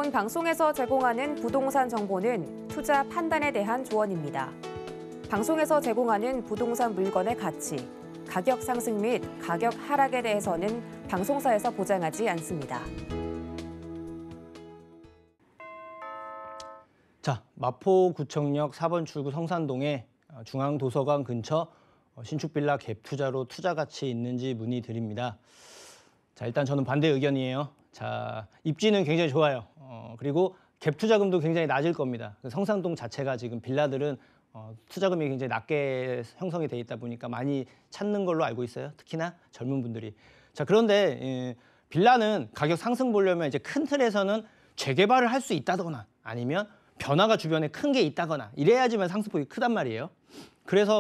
본 방송에서 제공하는 부동산 정보는 투자 판단에 대한 조언입니다. 방송에서 제공하는 부동산 물건의 가치, 가격 상승 및 가격 하락에 대해서는 방송사에서 보장하지 않습니다. 자, 마포구청역 4번 출구 성산동의 중앙도서관 근처 신축 빌라 갭 투자로 투자 가치 있는지 문의드립니다. 자, 일단 저는 반대 의견이에요. 자, 입지는 굉장히 좋아요. 그리고 갭 투자금도 굉장히 낮을 겁니다. 성산동 자체가 지금 빌라들은 투자금이 굉장히 낮게 형성이 돼 있다 보니까 많이 찾는 걸로 알고 있어요. 특히나 젊은 분들이. 자, 그런데 빌라는 가격 상승 보려면 이제 큰 틀에서는 재개발을 할 수 있다거나 아니면 변화가 주변에 큰 게 있다거나 이래야지만 상승폭이 크단 말이에요.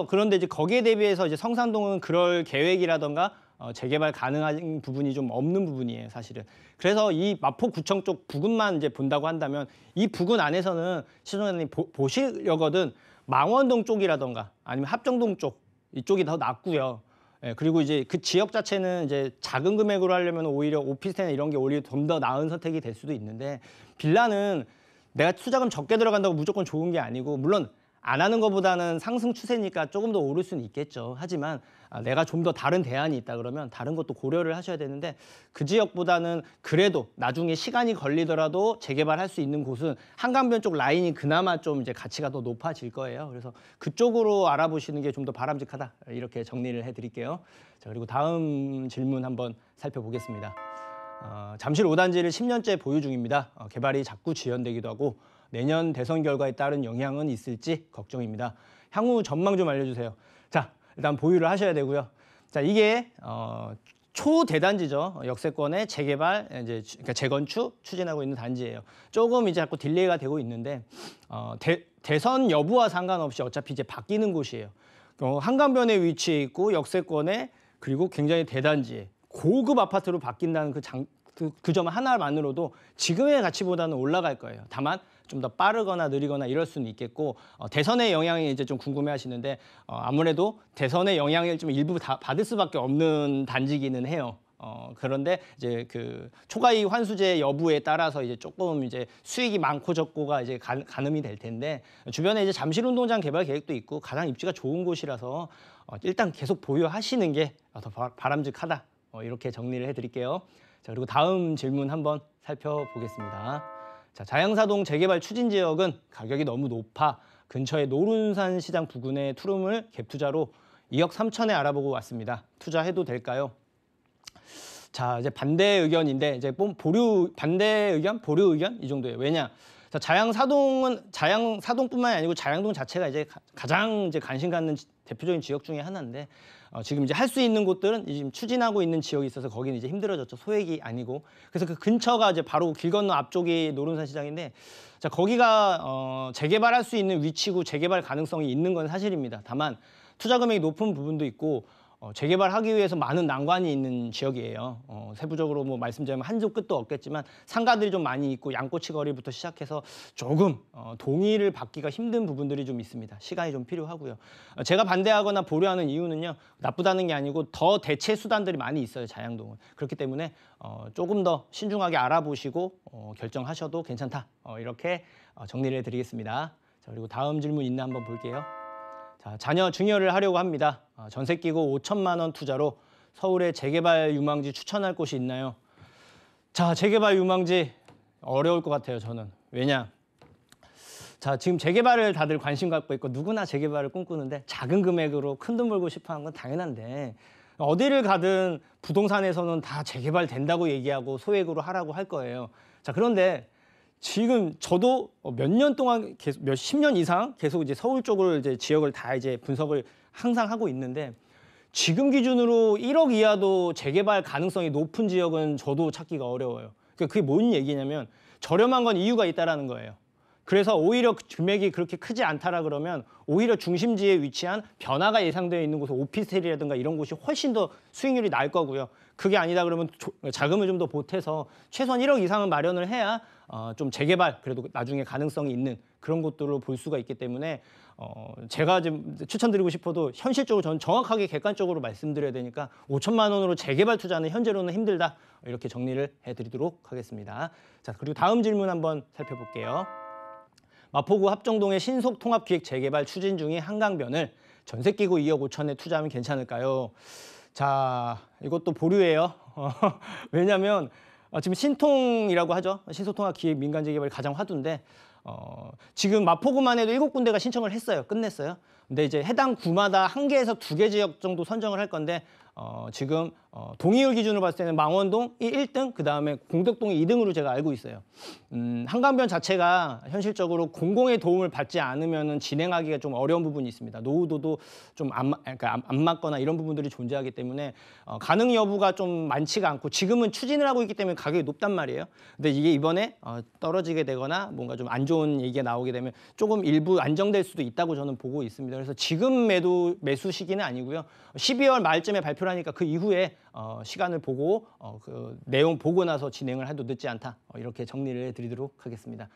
그런데 이제 거기에 대비해서 이제 성산동은 그럴 계획이라던가 재개발 가능한 부분이 좀 없는 부분이에요, 사실은. 그래서 이 마포구청 쪽 부근만 이제 본다고 한다면 이 부근 안에서는 시청자님 보시려거든 망원동 쪽이라던가 아니면 합정동 쪽 이쪽이 더 낫고요. 예, 그리고 이제 그 지역 자체는 이제 작은 금액으로 하려면 오히려 오피스텔이나 이런 게 오히려 좀 더 나은 선택이 될 수도 있는데 빌라는 내가 투자금 적게 들어간다고 무조건 좋은 게 아니고 물론 안 하는 것보다는 상승 추세니까 조금 더 오를 수는 있겠죠. 하지만 내가 좀 더 다른 대안이 있다 그러면 다른 것도 고려를 하셔야 되는데 그 지역보다는 그래도 나중에 시간이 걸리더라도 재개발할 수 있는 곳은 한강변 쪽 라인이 그나마 좀 이제 가치가 더 높아질 거예요. 그래서 그쪽으로 알아보시는 게 좀 더 바람직하다. 이렇게 정리를 해드릴게요. 자, 그리고 다음 질문 한번 살펴보겠습니다. 잠실 5단지를 10년째 보유 중입니다. 개발이 자꾸 지연되기도 하고 내년 대선 결과에 따른 영향은 있을지 걱정입니다. 향후 전망 좀 알려주세요. 자, 일단 보유를 하셔야 되고요. 자, 이게 초대단지죠. 역세권의 재개발, 그러니까 재건축 추진하고 있는 단지예요. 조금 이제 자꾸 딜레이가 되고 있는데 대선 여부와 상관없이 어차피 이제 바뀌는 곳이에요. 한강변에 위치해 있고 역세권에 그리고 굉장히 대단지에 고급 아파트로 바뀐다는 그 점 하나만으로도 지금의 가치보다는 올라갈 거예요. 다만 좀 더 빠르거나 느리거나 이럴 수는 있겠고 대선의 영향이 이제 좀 궁금해하시는데 아무래도 대선의 영향을 좀 일부 다 받을 수밖에 없는 단지기는 해요. 그런데 이제 그 초과이익 환수제 여부에 따라서 이제 조금 이제 수익이 많고 적고가 이제 가늠이 될 텐데 주변에 이제 잠실운동장 개발 계획도 있고 가장 입지가 좋은 곳이라서 일단 계속 보유하시는 게 더 바람직하다. 이렇게 정리를 해드릴게요. 자, 그리고 다음 질문 한번 살펴보겠습니다. 자, 자양사동 재개발 추진 지역은 가격이 너무 높아 근처의 노른산 시장 부근의 투룸을 갭 투자로 2억 3천에 알아보고 왔습니다. 투자해도 될까요? 자, 이제 반대 의견인데 이제 반대 의견, 보류 의견 이 정도예요. 왜냐? 자, 자양사동뿐만이 아니고 자양동 자체가 이제 가장 이제 관심 갖는 대표적인 지역 중에 하나인데 지금 이제 할 수 있는 곳들은 지금 추진하고 있는 지역이 있어서 거기는 이제 힘들어졌죠. 소액이 아니고. 그래서 그 근처가 이제 바로 길 건너 앞쪽이 노른산 시장인데 자, 거기가 재개발할 수 있는 위치고 재개발 가능성이 있는 건 사실입니다. 다만 투자 금액이 높은 부분도 있고 재개발하기 위해서 많은 난관이 있는 지역이에요. 세부적으로 뭐 말씀드리면 한도 끝도 없겠지만 상가들이 좀 많이 있고 양꼬치 거리부터 시작해서 조금 동의를 받기가 힘든 부분들이 좀 있습니다. 시간이 좀 필요하고요. 제가 반대하거나 보류하는 이유는요. 나쁘다는 게 아니고 더 대체 수단들이 많이 있어요. 자양동은. 그렇기 때문에 조금 더 신중하게 알아보시고 결정하셔도 괜찮다. 이렇게 정리를 해드리겠습니다. 자, 그리고 다음 질문 있나 한번 볼게요. 자, 자녀 증여를 하려고 합니다. 전세 끼고 5천만 원 투자로 서울에 재개발 유망지 추천할 곳이 있나요? 자, 재개발 유망지 어려울 것 같아요, 저는. 왜냐? 자, 지금 재개발을 다들 관심 갖고 있고 누구나 재개발을 꿈꾸는데 작은 금액으로 큰 돈 벌고 싶어 하는 건 당연한데 어디를 가든 부동산에서는 다 재개발 된다고 얘기하고 소액으로 하라고 할 거예요. 자, 그런데 지금 저도 몇 년 동안 계속 몇십 년 이상 계속 이제 서울 쪽을 이제 지역을 다 이제 분석을 항상 하고 있는데 지금 기준으로 1억 이하도 재개발 가능성이 높은 지역은 저도 찾기가 어려워요. 그러니까 그게 뭔 얘기냐면 저렴한 건 이유가 있다라는 거예요. 그래서 오히려 금액이 그렇게 크지 않다라 그러면 오히려 중심지에 위치한 변화가 예상되어 있는 곳은 오피스텔이라든가 이런 곳이 훨씬 더 수익률이 나을 거고요. 그게 아니다 그러면 자금을 좀 더 보태서 최소한 1억 이상은 마련을 해야 좀 재개발 그래도 나중에 가능성이 있는 그런 것들로 볼 수가 있기 때문에 제가 좀 추천드리고 싶어도 현실적으로 저는 정확하게 객관적으로 말씀드려야 되니까 5천만 원으로 재개발 투자는 현재로는 힘들다 이렇게 정리를 해드리도록 하겠습니다. 자, 그리고 다음 질문 한번 살펴볼게요. 마포구 합정동의 신속통합기획 재개발 추진 중인 한강변을 전세 끼고 2억 5천에 투자하면 괜찮을까요? 자, 이것도 보류예요. 왜냐하면 지금 신통이라고 하죠. 신속통합기획 민간재개발이 가장 화두인데 지금 마포구만 해도 7군데가 신청을 했어요. 끝냈어요. 근데 이제 해당 구마다 1개에서 2개 지역 정도 선정을 할 건데 지금 동의율 기준으로 봤을 때는 망원동이 1등, 그다음에 공덕동이 2등으로 제가 알고 있어요. 한강변 자체가 현실적으로 공공의 도움을 받지 않으면 진행하기가 좀 어려운 부분이 있습니다. 노후도도 좀 안 맞거나 이런 부분들이 존재하기 때문에 가능 여부가 좀 많지가 않고 지금은 추진을 하고 있기 때문에 가격이 높단 말이에요. 근데 이게 이번에 떨어지게 되거나 뭔가 좀 안 좋은 얘기가 나오게 되면 조금 일부 안정될 수도 있다고 저는 보고 있습니다. 그래서 지금 매수 시기는 아니고요. 12월 말쯤에 발표를 하니까 그 이후에 시간을 보고 그 내용 보고 나서 진행을 해도 늦지 않다. 이렇게 정리를 해드리도록 하겠습니다.